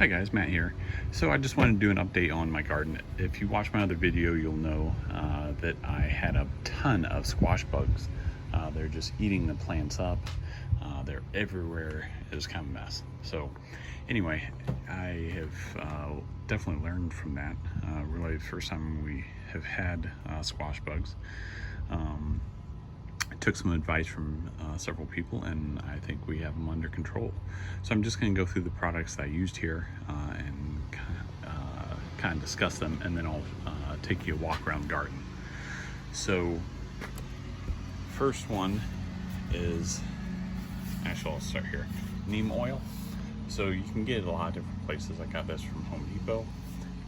Hi guys, Matt here. So I just wanted to do an update on my garden. If you watch my other video, you'll know that I had a ton of squash bugs. They're just eating the plants up. They're everywhere. It was kind of a mess. So anyway, I have definitely learned from that. Really the first time we have had squash bugs. I took some advice from several people, and I think we have them under control. So I'm just going to go through the products that I used here and kind of discuss them, and then I'll take you a walk around the garden. So first one is, actually I'll start here, Neem Oil. So you can get it a lot of different places. I got this from Home Depot.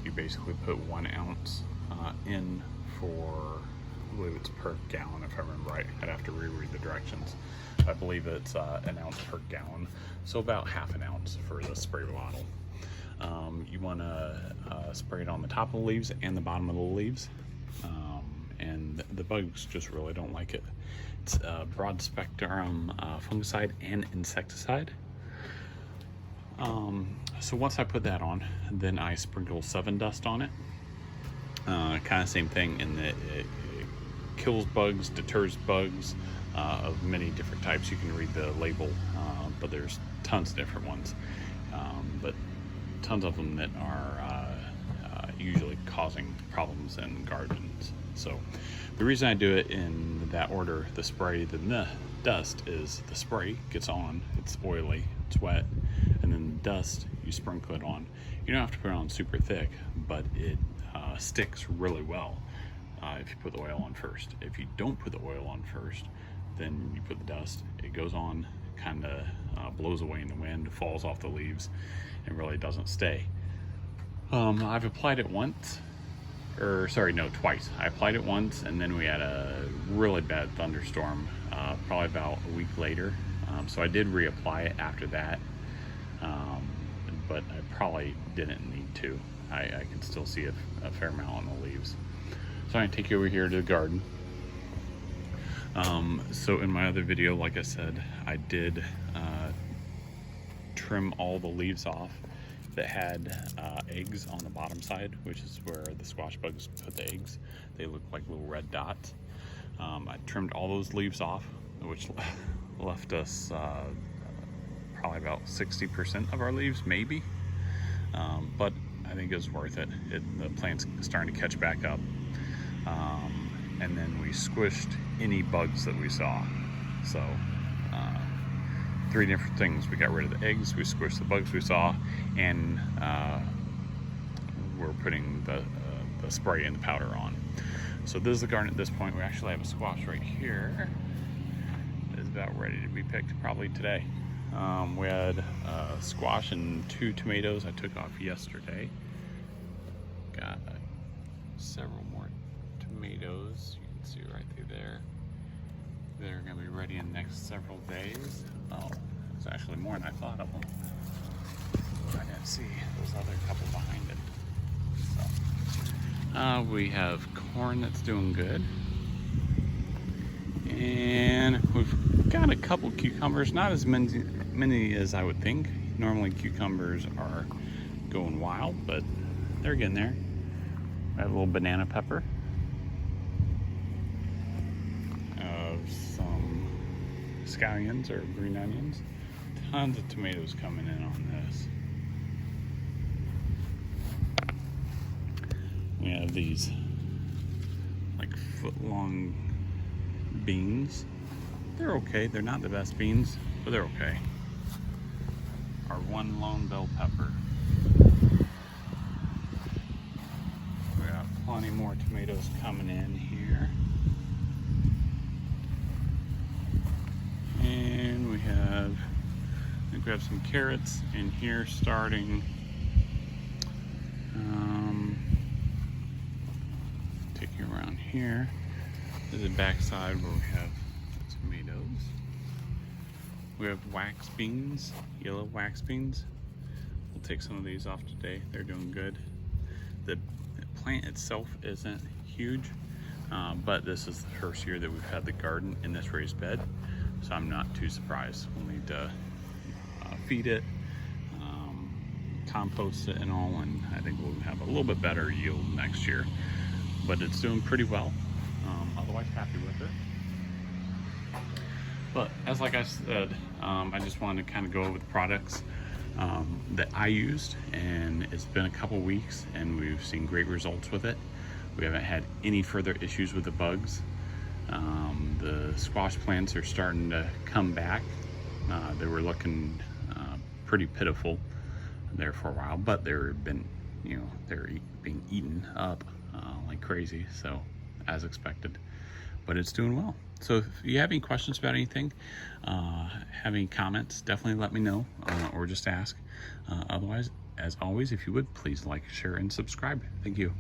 You basically put 1 ounce in for, I believe it's per gallon if I remember right. I'd have to reread the directions. I believe it's 1 ounce per gallon, so about ½ ounce for the spray bottle. You want to spray it on the top of the leaves and the bottom of the leaves, and the bugs just really don't like it. It's a broad spectrum fungicide and insecticide. So once I put that on, then I sprinkle 7 dust on it. Kind of same thing in that it kills bugs, deters bugs of many different types. You can read the label, but there's tons of different ones, but tons of them that are usually causing problems in gardens. So the reason I do it in that order, the spray, then the dust, is the spray gets on, it's oily, it's wet, and then the dust, you sprinkle it on. You don't have to put it on super thick, but it sticks really well if you put the oil on first. If you don't put the oil on first, then you put the dust, it goes on, kind of blows away in the wind, falls off the leaves, and really doesn't stay. I've applied it once, or sorry, no, twice. I applied it once, and then we had a really bad thunderstorm, probably about a week later. So I did reapply it after that, but I probably didn't need to. I can still see a fair amount on the leaves. So I'm gonna take you over here to the garden. So in my other video, like I said, I did trim all the leaves off that had eggs on the bottom side, which is where the squash bugs put the eggs. They look like little red dots. I trimmed all those leaves off, which left us probably about 60% of our leaves, maybe. But I think it was worth it. The plant's starting to catch back up. And then we squished any bugs that we saw. So 3 different things. We got rid of the eggs, we squished the bugs we saw, and we're putting the spray and the powder on. So this is the garden at this point. We actually have a squash right here. It's about ready to be picked probably today. We had squash and 2 tomatoes I took off yesterday. Got several more tomatoes. You can see right through there. They're going to be ready in the next several days. Oh, there's actually more than I thought of them. I didn't see those other couple behind it. So, we have corn that's doing good. And we've got a couple cucumbers, not as many as I would think. Normally cucumbers are going wild, but they're getting there. I have a little banana pepper. Some scallions or green onions. Tons of tomatoes coming in on this. We have these like foot-long beans. They're okay. They're not the best beans, but they're okay. Our 1 lone bell pepper. We got plenty more tomatoes coming in here. And we have, I think we have some carrots in here starting. Take you around here. This is the back side where we have the tomatoes. We have wax beans, yellow wax beans. We'll take some of these off today. They're doing good. The plant itself isn't huge, but this is the first year that we've had the garden in this raised bed, so I'm not too surprised. We'll need to feed it, compost it and all, and I think we'll have a little bit better yield next year. But it's doing pretty well. Otherwise, happy with it. But as like I said, I just wanted to kind of go over the products that I used, and it's been a couple weeks and we've seen great results with it. We haven't had any further issues with the bugs. The squash plants are starting to come back. They were looking pretty pitiful there for a while, but they're being eaten up like crazy, so as expected. But it's doing well. So if you have any questions about anything, have any comments, definitely let me know, or just ask. Otherwise, as always, if you would, please like, share, and subscribe. Thank you.